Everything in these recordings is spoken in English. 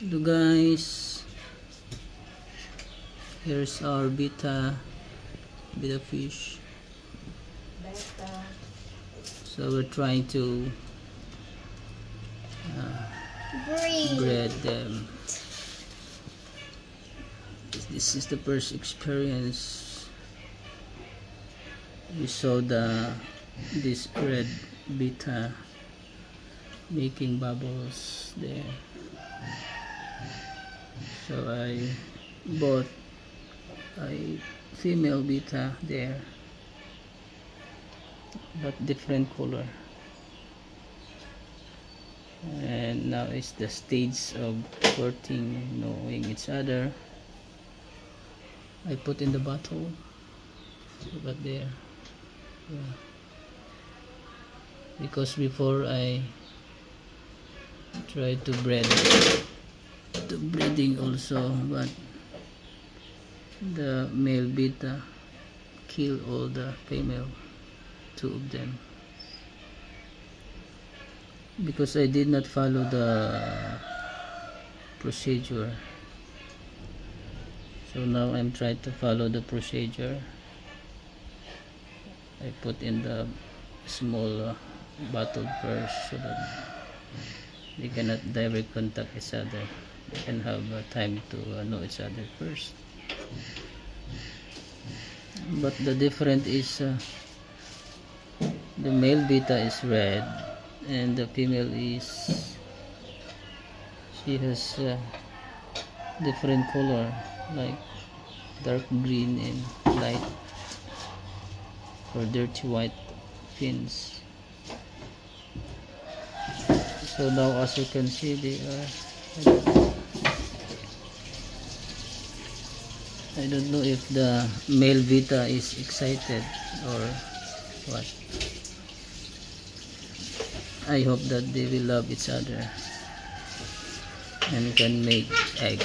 Hello guys, here's our beta fish. So we're trying to breed them. This is the first experience we saw this red beta making bubbles there. So I bought a female beta there, but different color, and now it's the stage of courting, knowing each other. I put in the bottle, look at there, yeah. Because before I tried to breeding also, but the male beta kill all the female, two of them, because I did not follow the procedure. So now I'm trying to follow the procedure. I put in the small bottle first, so that they cannot direct contact each other. They can have time to know each other first. But the difference is the male beta is red and the female is, she has different color, like dark green and light or dirty white fins. So now, as you can see, they are, I don't know if the male beta is excited or what. I hope that they will love each other and can make eggs.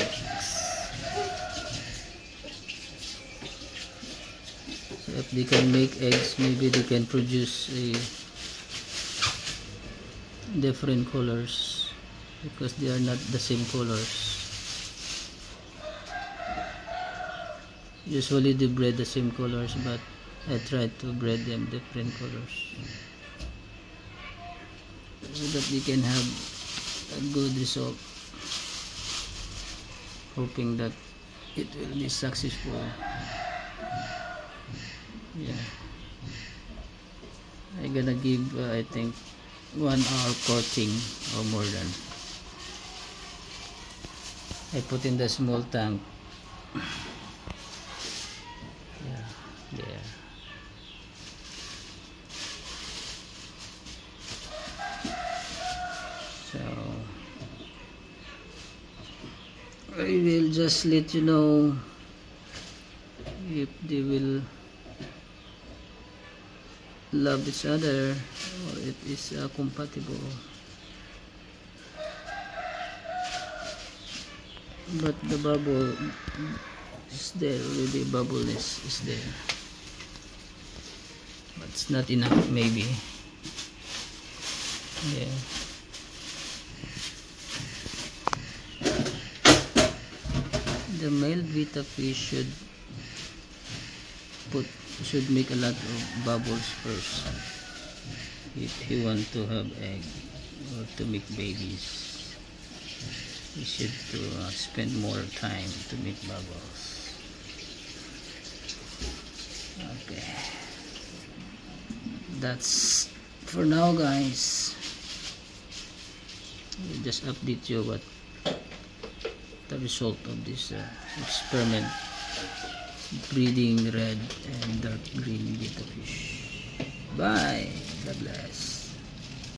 So if they can make eggs, maybe they can produce different colors, because they are not the same colors. Usually they breed the same colors, but I tried to breed them different colors so that we can have a good result, hoping that it will be successful. Yeah, I'm gonna give I think 1 hour courting or more than. I put in the small tank. Yeah, there. So I will just let you know if they will love each other or it is compatible. But the bubble is there already, bubbleness is there, but it's not enough maybe. Yeah, the male beta fish should make a lot of bubbles first if he want to have egg or to make babies. He should spend more time to make bubbles. Okay, that's for now guys. I'll just update you what the result of this experiment breeding red and dark green beta fish. Bye, God bless.